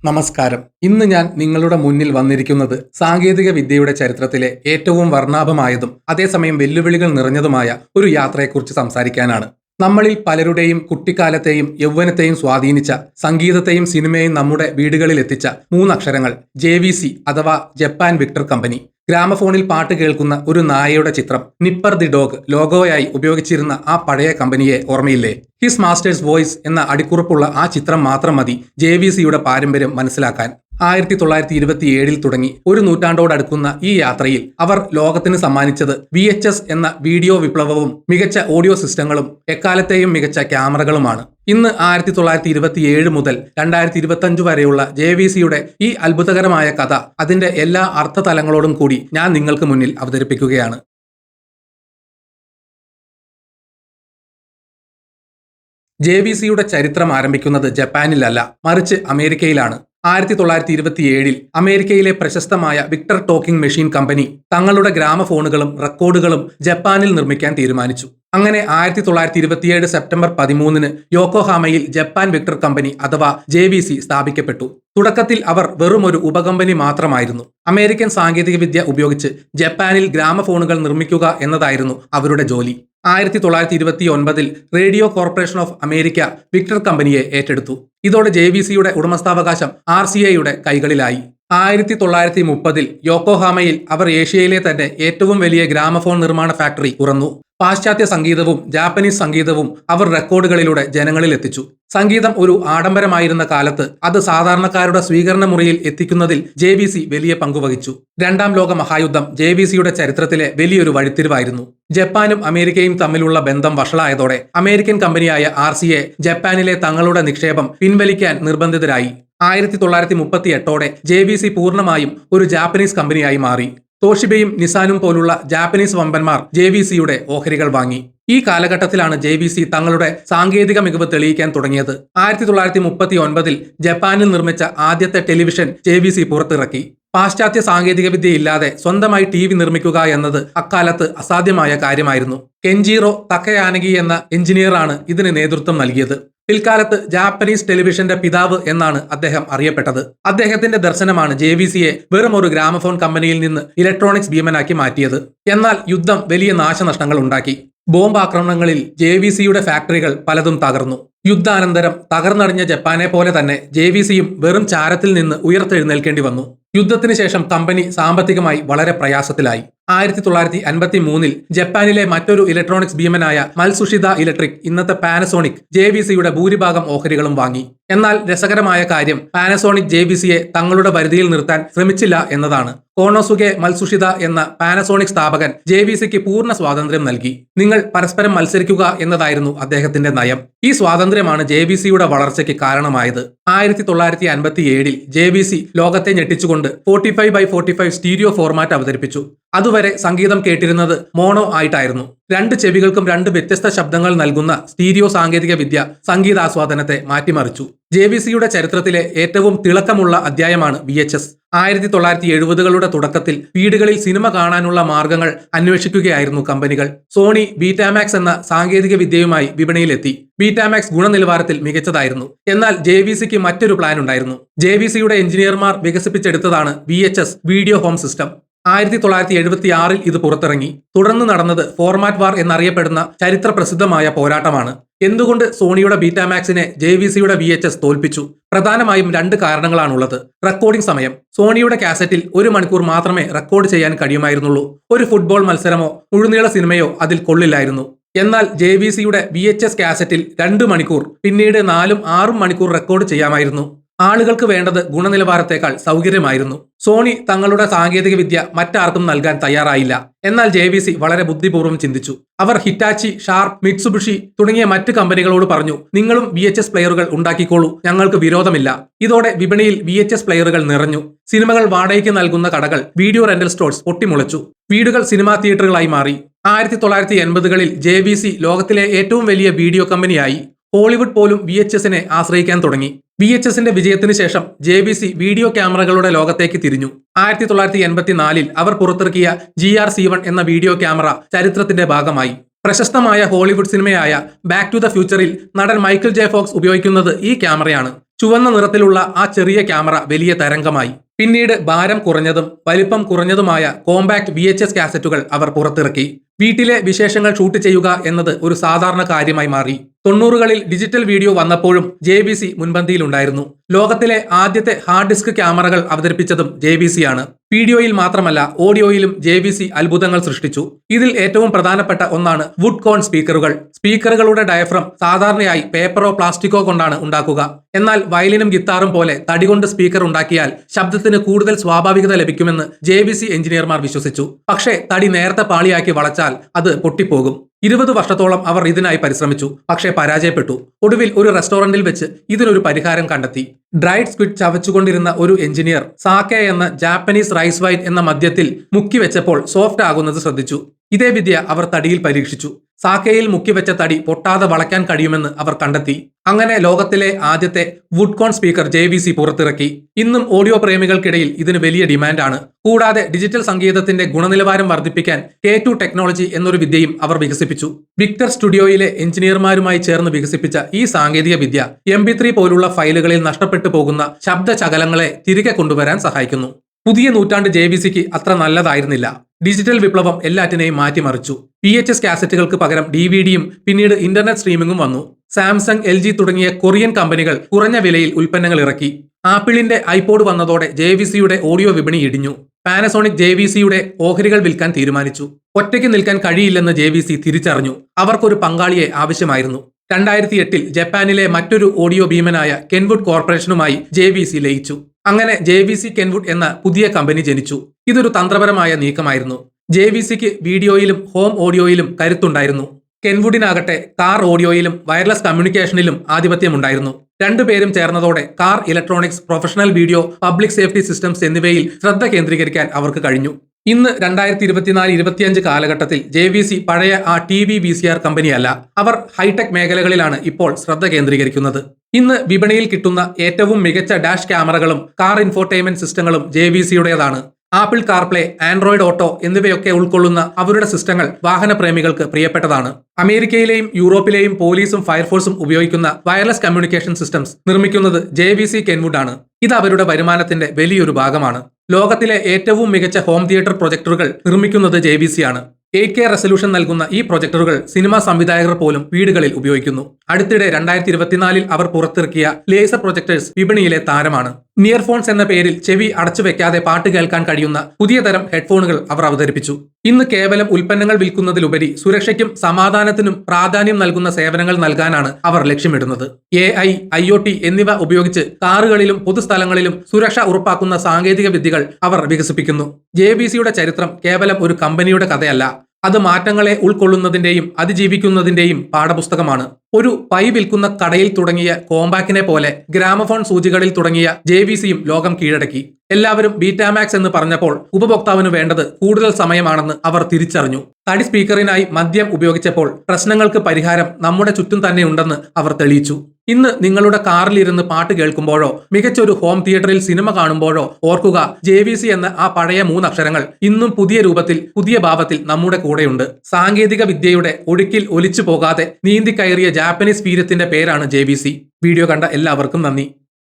നമസ്കാരം. ഇന്ന് ഞാൻ നിങ്ങളുടെ മുന്നിൽ വന്നിരിക്കുന്നത് സാങ്കേതിക വിദ്യയുടെ ചരിത്രത്തിലെ ഏറ്റവും വർണ്ണാഭമായതും അതേസമയം വെല്ലുവിളികൾ നിറഞ്ഞതുമായ ഒരു യാത്രയെക്കുറിച്ച് സംസാരിക്കാനാണ്. നമ്മളിൽ പലരുടെയും കുട്ടിക്കാലത്തെയും യൗവനത്തെയും സ്വാധീനിച്ച സംഗീതത്തെയും സിനിമയെയും നമ്മുടെ വീടുകളിൽ എത്തിച്ച മൂന്നക്ഷരങ്ങൾ JVC അഥവാ ജപ്പാൻ വിക്ടർ കമ്പനി. ഗ്രാമഫോണിൽ പാട്ട് കേൾക്കുന്ന ഒരു നായയുടെ ചിത്രം നിപ്പർ ദി ഡോഗ് ലോഗോയായി ഉപയോഗിച്ചിരുന്ന ആ പഴയ കമ്പനിയെ ഓർമ്മയില്ലേ? ഹിസ് മാസ്റ്റേഴ്സ് വോയിസ് എന്ന അടിക്കുറിപ്പുള്ള ആ ചിത്രം മാത്രം മതി JVCയുടെ പാരമ്പര്യം മനസ്സിലാക്കാൻ. 1927 തുടങ്ങി ഒരു നൂറ്റാണ്ടോടടുക്കുന്ന ഈ യാത്രയിൽ അവർ ലോകത്തിന് സമ്മാനിച്ചത് VHS എന്ന വീഡിയോ വിപ്ലവവും മികച്ച ഓഡിയോ സിസ്റ്റങ്ങളും എക്കാലത്തെയും മികച്ച ക്യാമറകളുമാണ്. ഇന്ന് 1927 മുതൽ 2025 വരെയുള്ള JVCയുടെ ഈ അത്ഭുതകരമായ കഥ അതിന്റെ എല്ലാ അർത്ഥതലങ്ങളോടും കൂടി ഞാൻ നിങ്ങൾക്ക് മുന്നിൽ അവതരിപ്പിക്കുകയാണ്. JVCയുടെ ചരിത്രം ആരംഭിക്കുന്നത് ജപ്പാനിലല്ല, മറിച്ച് അമേരിക്കയിലാണ്. 1927 അമേരിക്കയിലെ പ്രശസ്തമായ വിക്ടർ ടോക്കിംഗ് മെഷീൻ കമ്പനി തങ്ങളുടെ ഗ്രാമഫോണുകളും റെക്കോർഡുകളും ജപ്പാനിൽ നിർമ്മിക്കാൻ തീരുമാനിച്ചു. അങ്ങനെ 1927 സെപ്റ്റംബർ 13 യോക്കോഹാമയിൽ ജപ്പാൻ വിക്ടർ കമ്പനി അഥവാ JVC സ്ഥാപിക്കപ്പെട്ടു. തുടക്കത്തിൽ അവർ വെറും ഒരു ഉപകമ്പനി മാത്രമായിരുന്നു. അമേരിക്കൻ സാങ്കേതികവിദ്യ ഉപയോഗിച്ച് ജപ്പാനിൽ ഗ്രാമഫോണുകൾ നിർമ്മിക്കുക എന്നതായിരുന്നു അവരുടെ ജോലി. 1929 radio corporation of America Victor കമ്പനിയെ ഏറ്റെടുത്തു. ഇതോടെ JVCയുടെ ഉടമസ്ഥാവകാശം RCAയുടെ കൈകളിലായി. 1930 യോക്കോഹാമയിൽ അവർ ഏഷ്യയിലെ തന്നെ ഏറ്റവും വലിയ ഗ്രാമഫോൺ നിർമ്മാണ ഫാക്ടറി തുറന്നു. പാശ്ചാത്യ സംഗീതവും ജാപ്പനീസ് സംഗീതവും അവർ റെക്കോർഡുകളിലൂടെ ജനങ്ങളിൽ എത്തിച്ചു. സംഗീതം ഒരു ആഡംബരമായിരുന്ന കാലത്ത് അത് സാധാരണക്കാരുടെ സ്വീകരണ മുറിയിൽ എത്തിക്കുന്നതിൽ JVC വലിയ പങ്കുവഹിച്ചു. രണ്ടാം ലോക മഹായുദ്ധം JVCയുടെ ചരിത്രത്തിലെ വലിയൊരു വഴിത്തിരിവായിരുന്നു. ജപ്പാനും അമേരിക്കയും തമ്മിലുള്ള ബന്ധം വഷളായതോടെ അമേരിക്കൻ കമ്പനിയായ RCA ജപ്പാനിലെ തങ്ങളുടെ നിക്ഷേപം പിൻവലിക്കാൻ നിർബന്ധിതരായി. 1938 JVC പൂർണ്ണമായും ഒരു ജാപ്പനീസ് കമ്പനിയായി മാറി. തോഷിബയും നിസാനും പോലുള്ള ജാപ്പനീസ് വമ്പന്മാർ JVCയുടെ ഓഹരികൾ വാങ്ങി. ഈ കാലഘട്ടത്തിലാണ് JVC തങ്ങളുടെ സാങ്കേതിക മികവ് തെളിയിക്കാൻ തുടങ്ങിയത്. 1939 ജപ്പാനിൽ നിർമ്മിച്ച ആദ്യത്തെ ടെലിവിഷൻ JVC പുറത്തിറക്കി. പാശ്ചാത്യ സാങ്കേതികവിദ്യ ഇല്ലാതെ സ്വന്തമായി TV നിർമ്മിക്കുക എന്നത് അക്കാലത്ത് അസാധ്യമായ കാര്യമായിരുന്നു. കെഞ്ചീറോ തക്കയാനഗി എന്ന എഞ്ചിനീയറാണ് ഇതിന് നേതൃത്വം നൽകിയത്. പിൽക്കാലത്ത് ജാപ്പനീസ് ടെലിവിഷന്റെ പിതാവ് എന്നാണ് അദ്ദേഹം അറിയപ്പെട്ടത്. അദ്ദേഹത്തിന്റെ ദർശനമാണ് JVCയെ വെറും ഒരു ഗ്രാമഫോൺ കമ്പനിയിൽ നിന്ന് ഇലക്ട്രോണിക്സ് ഭീമനാക്കി മാറ്റിയത്. എന്നാൽ യുദ്ധം വലിയ നാശനഷ്ടങ്ങൾ ഉണ്ടാക്കി. ബോംബ് ആക്രമണങ്ങളിൽ JVCയുടെ ഫാക്ടറികൾ പലതും തകർന്നു. യുദ്ധാനന്തരം തകർന്നടിഞ്ഞ ജപ്പാനെ പോലെ തന്നെ JVCയും വെറും ചാരത്തിൽ നിന്ന് ഉയർത്തെഴുന്നേൽക്കേണ്ടി വന്നു. യുദ്ധത്തിന് ശേഷം കമ്പനി സാമ്പത്തികമായി വളരെ പ്രയാസത്തിലായി. 1953 ജപ്പാനിലെ മറ്റൊരു ഇലക്ട്രോണിക്സ് ഭീമനായ മത്സുഷിത ഇലക്ട്രിക്, ഇന്നത്തെ പാനസോണിക്, JVCയുടെ ഭൂരിഭാഗം ഓഹരികളും വാങ്ങി. എന്നാൽ രസകരമായ കാര്യം പാനസോണിക് JVCയെ തങ്ങളുടെ പരിധിയിൽ നിർത്താൻ ശ്രമിച്ചില്ല എന്നതാണ്. കോണോസുകെ മത്സുഷിത എന്ന പാനസോണിക് സ്ഥാപകൻ JVCക്ക് പൂർണ്ണ സ്വാതന്ത്ര്യം നൽകി. നിങ്ങൾ പരസ്പരം മത്സരിക്കുക എന്നതായിരുന്നു അദ്ദേഹത്തിന്റെ നയം. ഈ സ്വാതന്ത്ര്യമാണ് JVCയുടെ വളർച്ചയ്ക്ക് കാരണമായത്. 1957 JVC ലോകത്തെ ഞെട്ടിച്ചുകൊണ്ട് 45x45 സ്റ്റീരിയോ ഫോർമാറ്റ് അവതരിപ്പിച്ചു. അതുവരെ സംഗീതം കേട്ടിരുന്നത് മോണോ ആയിട്ടായിരുന്നു. രണ്ട് ചെവികൾക്കും രണ്ട് വ്യത്യസ്ത ശബ്ദങ്ങൾ നൽകുന്ന സ്റ്റീരിയോ സാങ്കേതിക വിദ്യ സംഗീതാസ്വാദനത്തെ മാറ്റിമറിച്ചു. JVCയുടെ ചരിത്രത്തിലെ ഏറ്റവും തിളക്കമുള്ള അധ്യായമാണ് VHS. 1970കളുടെ തുടക്കത്തിൽ വീടുകളിൽ സിനിമ കാണാനുള്ള മാർഗങ്ങൾ അന്വേഷിക്കുകയായിരുന്നു കമ്പനികൾ. സോണി ബീറ്റാമാക്സ് എന്ന സാങ്കേതിക വിദ്യയുമായി വിപണിയിലെത്തി. ബീറ്റാമാക്സ് ഗുണനിലവാരത്തിൽ മികച്ചതായിരുന്നു. എന്നാൽ JVCക്ക് മറ്റൊരു പ്ലാൻ ഉണ്ടായിരുന്നു. JVCയുടെ എഞ്ചിനീയർമാർ വികസിപ്പിച്ചെടുത്തതാണ് VHS വീഡിയോ ഹോം സിസ്റ്റം. 1976 ഇത് പുറത്തിറങ്ങി. തുടർന്ന് നടന്നത് ഫോർമാറ്റ് വാർ എന്നറിയപ്പെടുന്ന ചരിത്ര പ്രസിദ്ധമായ പോരാട്ടമാണ്. എന്തുകൊണ്ട് സോണിയുടെ ബീറ്റാമാക്സിനെ JVCയുടെ VHS തോൽപ്പിച്ചു? പ്രധാനമായും രണ്ട് കാരണങ്ങളാണുള്ളത്. റെക്കോർഡിംഗ് സമയം. സോണിയുടെ കാസറ്റിൽ 1 മണിക്കൂർ മാത്രമേ റെക്കോർഡ് ചെയ്യാൻ കഴിയുമായിരുന്നുള്ളൂ. ഒരു ഫുട്ബോൾ മത്സരമോ മുഴുനീള സിനിമയോ അതിൽ കൊള്ളില്ലായിരുന്നു. എന്നാൽ JVCയുടെ VHS കാസറ്റിൽ 2 മണിക്കൂർ, പിന്നീട് 4-6 മണിക്കൂർ റെക്കോർഡ് ചെയ്യാമായിരുന്നു. ആളുകൾക്ക് വേണ്ടത് ഗുണനിലവാരത്തേക്കാൾ സൗകര്യമായിരുന്നു. സോണി തങ്ങളുടെ സാങ്കേതിക വിദ്യ മറ്റാർക്കും നൽകാൻ തയ്യാറായില്ല. എന്നാൽ JVC വളരെ ബുദ്ധിപൂർവ്വം ചിന്തിച്ചു. അവർ ഹിറ്റാച്ചി, ഷാർപ്പ്, മിറ്റ്സുബിഷി തുടങ്ങിയ മറ്റ് കമ്പനികളോട് പറഞ്ഞു, നിങ്ങളും VHS പ്ലെയറുകൾ ഉണ്ടാക്കിക്കോളൂ, ഞങ്ങൾക്ക് വിരോധമില്ല. ഇതോടെ വിപണിയിൽ VHS പ്ലെയറുകൾ നിറഞ്ഞു. സിനിമകൾ വാടകയ്ക്ക് നൽകുന്ന കടകൾ, വീഡിയോ റെന്റൽ സ്റ്റോഴ്സ് പൊട്ടിമുളച്ചു. വീടുകൾ സിനിമാ തിയേറ്ററുകളായി മാറി. 1980കളിൽ JVC ലോകത്തിലെ ഏറ്റവും വലിയ വീഡിയോ കമ്പനിയായി. ഹോളിവുഡ് പോലും VHSനെ ആശ്രയിക്കാൻ തുടങ്ങി. VHSന്റെ വിജയത്തിന് ശേഷം JVC വീഡിയോ ക്യാമറകളുടെ ലോകത്തേക്ക് തിരിഞ്ഞു. 1984 അവർ പുറത്തിറക്കിയ GR-C1 എന്ന വീഡിയോ ക്യാമറ ചരിത്രത്തിന്റെ ഭാഗമായി. പ്രശസ്തമായ ഹോളിവുഡ് സിനിമയായ ബാക്ക് ടു ദ ഫ്യൂച്ചറിൽ നടൻ മൈക്കിൾ ജെ ഫോക്സ് ഉപയോഗിക്കുന്നത് ഈ ക്യാമറയാണ്. ചുവന്ന നിറത്തിലുള്ള ആ ചെറിയ ക്യാമറ വലിയ തരംഗമായി. പിന്നീട് ഭാരം കുറഞ്ഞതും വലിപ്പം കുറഞ്ഞതുമായ കോമ്പാക്ട് VHS കാസറ്റുകൾ അവർ പുറത്തിറക്കി. വീട്ടിലെ വിശേഷങ്ങൾ ഷൂട്ട് ചെയ്യുക എന്നത് ഒരു സാധാരണ കാര്യമായി മാറി. 90കളിൽ ഡിജിറ്റൽ വീഡിയോ വന്നപ്പോഴും JVC മുൻപന്തിയിലുണ്ടായിരുന്നു. ലോകത്തിലെ ആദ്യത്തെ ഹാർഡ് ഡിസ്ക് ക്യാമറകൾ അവതരിപ്പിച്ചതും JVC ആണ്. വീഡിയോയിൽ മാത്രമല്ല ഓഡിയോയിലും JVC അത്ഭുതങ്ങൾ സൃഷ്ടിച്ചു. ഇതിൽ ഏറ്റവും പ്രധാനപ്പെട്ട ഒന്നാണ് വുഡ് കോൺ സ്പീക്കറുകൾ. സ്പീക്കറുകളുടെ ഡയഫ്രം സാധാരണയായി പേപ്പറോ പ്ലാസ്റ്റിക്കോ കൊണ്ടാണ് ഉണ്ടാക്കുക. എന്നാൽ വയലിനും ഗിത്താറും പോലെ തടികൊണ്ട് സ്പീക്കർ ഉണ്ടാക്കിയാൽ ശബ്ദത്തിന് കൂടുതൽ സ്വാഭാവികത ലഭിക്കുമെന്ന് JVC എഞ്ചിനീയർമാർ വിശ്വസിച്ചു. പക്ഷേ തടി നേരത്തെ പാളിയാക്കി വളച്ചാൽ അത് പൊട്ടിപ്പോകും. 20 വർഷത്തോളം അവർ ഇതിനായി പരിശ്രമിച്ചു, പക്ഷേ പരാജയപ്പെട്ടു. ഒടുവിൽ ഒരു റെസ്റ്റോറന്റിൽ വെച്ച് ഇതിനൊരു പരിഹാരം കണ്ടെത്തി. ഡ്രൈഡ് സ്ക്വിഡ് ചവച്ചുകൊണ്ടിരുന്ന ഒരു എഞ്ചിനീയർ സാക്കെ എന്ന ജാപ്പനീസ് റൈസ് വൈൻ എന്ന മദ്യത്തിൽ മുക്കി വെച്ചപ്പോൾ സോഫ്റ്റ് ആകുന്നത് ശ്രദ്ധിച്ചു. ഇതേ വിദ്യ അവർ തടിയിൽ പരീക്ഷിച്ചു. സാക്കയിൽ മുക്കിവെച്ച തടി പൊട്ടാതെ വളയ്ക്കാൻ കഴിയുമെന്ന് അവർ കണ്ടെത്തി. അങ്ങനെ ലോകത്തിലെ ആദ്യത്തെ വുഡ് കോൺ സ്പീക്കർ JVC പുറത്തിറക്കി. ഇന്നും ഓഡിയോ പ്രേമികൾക്കിടയിൽ ഇതിന് വലിയ ഡിമാൻഡാണ്. കൂടാതെ ഡിജിറ്റൽ സംഗീതത്തിന്റെ ഗുണനിലവാരം വർദ്ധിപ്പിക്കാൻ K2 ടെക്നോളജി എന്നൊരു വിദ്യയും അവർ വികസിപ്പിച്ചു. വിക്ടർ സ്റ്റുഡിയോയിലെ എഞ്ചിനീയർമാരുമായി ചേർന്ന് വികസിപ്പിച്ച ഈ സാങ്കേതിക വിദ്യ MP3 പോലുള്ള ഫയലുകളിൽ നഷ്ടപ്പെട്ടു പോകുന്ന ശബ്ദചകലങ്ങളെ തിരികെ കൊണ്ടുവരാൻ സഹായിക്കുന്നു. പുതിയ നൂറ്റാണ്ട് JVCക്ക് അത്ര നല്ലതായിരുന്നില്ല. ഡിജിറ്റൽ വിപ്ലവം എല്ലാറ്റിനെയും മാറ്റിമറിച്ചു. VHS കാസറ്റുകൾക്ക് പകരം DVDയും പിന്നീട് ഇന്റർനെറ്റ് സ്ട്രീമിംഗും വന്നു. സാംസങ്, LG തുടങ്ങിയ കൊറിയൻ കമ്പനികൾ കുറഞ്ഞ വിലയിൽ ഉൽപ്പന്നങ്ങൾ ഇറക്കി. ആപ്പിളിന്റെ iPod വന്നതോടെ JVCയുടെ ഓഡിയോ വിപണി ഇടിഞ്ഞു. പാനസോണിക് JVCയുടെ ഓഹരികൾ വിൽക്കാൻ തീരുമാനിച്ചു. ഒറ്റയ്ക്ക് നിൽക്കാൻ കഴിയില്ലെന്ന് JVC തിരിച്ചറിഞ്ഞു. അവർക്കൊരു പങ്കാളിയെ ആവശ്യമായിരുന്നു. 2008 ജപ്പാനിലെ മറ്റൊരു ഓഡിയോ ഭീമനായ കെൻവുഡ് കോർപ്പറേഷനുമായി JVC ലയിച്ചു. അങ്ങനെ JVC കെൻവുഡ് എന്ന പുതിയ കമ്പനി ജനിച്ചു. ഇതൊരു തന്ത്രപരമായ നീക്കമായിരുന്നു. JVCക്ക് വീഡിയോയിലും ഹോം ഓഡിയോയിലും കരുത്തുണ്ടായിരുന്നു. കെൻവുഡിനാകട്ടെ കാർ ഓഡിയോയിലും വയർലെസ് കമ്മ്യൂണിക്കേഷനിലും ആധിപത്യമുണ്ടായിരുന്നു. രണ്ടുപേരും ചേർന്നതോടെ car electronics, professional video, public safety systems എന്നിവയിൽ ശ്രദ്ധ കേന്ദ്രീകരിക്കാൻ അവർക്ക് കഴിഞ്ഞു. ഇന്ന് 2024-25 കാലഘട്ടത്തിൽ JVC പഴയ ആ TV VCR കമ്പനിയല്ല. അവർ ഹൈടെക് മേഖലകളിലാണ് ഇപ്പോൾ ശ്രദ്ധ കേന്ദ്രീകരിക്കുന്നത്. ഇന്ന് വിപണിയിൽ കിട്ടുന്ന ഏറ്റവും മികച്ച ഡാഷ് ക്യാമറകളും കാർ ഇൻഫോർടൈൻമെന്റ് സിസ്റ്റങ്ങളും JVCയുടേതാണ്. ആപ്പിൾ കാർപ്ലേ, ആൻഡ്രോയിഡ് ഓട്ടോ എന്നിവയൊക്കെ ഉൾക്കൊള്ളുന്ന അവരുടെ സിസ്റ്റങ്ങൾ വാഹനപ്രേമികൾക്ക് പ്രിയപ്പെട്ടതാണ്. അമേരിക്കയിലെയും യൂറോപ്പിലെയും പോലീസും ഫയർഫോഴ്സും ഉപയോഗിക്കുന്ന വയർലെസ് കമ്മ്യൂണിക്കേഷൻ സിസ്റ്റംസ് നിർമ്മിക്കുന്നത് JVC കെൻവുഡ് ആണ്. ഇത് അവരുടെ വരുമാനത്തിന്റെ വലിയൊരു ഭാഗമാണ്. ലോകത്തിലെ ഏറ്റവും മികച്ച ഹോം തിയേറ്റർ പ്രൊജക്ടറുകൾ നിർമ്മിക്കുന്നത് JVC ആണ്. 8K റെസല്യൂഷൻ നൽകുന്ന ഈ പ്രൊജക്ടറുകൾ സിനിമാ സംവിധായകർ പോലും വീടുകളിൽ ഉപയോഗിക്കുന്നു. അടുത്തിടെ 2024 അവർ പുറത്തിറക്കിയ ലേസർ പ്രൊജക്ടേഴ്സ് വിപണിയിലെ താരമാണ്. നിയർഫോൺസ് എന്ന പേരിൽ ചെവി അടച്ചു വെക്കാതെ പാട്ട് കേൾക്കാൻ കഴിയുന്ന പുതിയ തരം ഹെഡ്ഫോണുകൾ അവർ അവതരിപ്പിച്ചു. ഇന്ന് കേവലം ഉൽപ്പന്നങ്ങൾ വിൽക്കുന്നതിലുപരി സുരക്ഷയ്ക്കും സമാധാനത്തിനും പ്രാധാന്യം നൽകുന്ന സേവനങ്ങൾ നൽകാനാണ് അവർ ലക്ഷ്യമിടുന്നത്. AI, IoT എന്നിവ ഉപയോഗിച്ച് കാറുകളിലും പൊതുസ്ഥലങ്ങളിലും സുരക്ഷ ഉറപ്പാക്കുന്ന സാങ്കേതിക വിദ്യകൾ അവർ വികസിപ്പിക്കുന്നു. JVCയുടെ ചരിത്രം കേവലം ഒരു കമ്പനിയുടെ കഥയല്ല. അത് മാറ്റങ്ങളെ ഉൾക്കൊള്ളുന്നതിന്റെയും അതിജീവിക്കുന്നതിന്റെയും പാഠപുസ്തകമാണ്. ഒരു പൈ വിൽക്കുന്ന കടയിൽ തുടങ്ങിയ കോമ്പാക്കിനെ പോലെ ഗ്രാമഫോൺ സൂചികളിൽ തുടങ്ങിയ JVCയും ലോകം കീഴടക്കി. എല്ലാവരും ബീറ്റാമാക്സ് എന്ന് പറഞ്ഞപ്പോൾ ഉപഭോക്താവിന് വേണ്ടത് കൂടുതൽ സമയമാണെന്ന് അവർ തിരിച്ചറിഞ്ഞു. തടി സ്പീക്കറിനായി മദ്യം ഉപയോഗിച്ചപ്പോൾ പ്രശ്നങ്ങൾക്ക് പരിഹാരം നമ്മുടെ ചുറ്റും തന്നെ ഉണ്ടെന്ന് അവർ തെളിയിച്ചു. ഇന്ന് നിങ്ങളുടെ കാറിലിരുന്ന് പാട്ട് കേൾക്കുമ്പോഴോ മികച്ചൊരു ഹോം തിയേറ്ററിൽ സിനിമ കാണുമ്പോഴോ ഓർക്കുക, JVC എന്ന ആ പഴയ 3 അക്ഷരങ്ങൾ ഇന്നും പുതിയ രൂപത്തിൽ, പുതിയ ഭാവത്തിൽ നമ്മുടെ കൂടെയുണ്ട്. സാങ്കേതിക വിദ്യയുടെ ഒഴുക്കിൽ ഒലിച്ചു പോകാതെ നീന്തി കയറിയ ജാപ്പനീസ് വീര്യത്തിന്റെ പേരാണ് JVC. വീഡിയോ കണ്ട എല്ലാവർക്കും നന്ദി.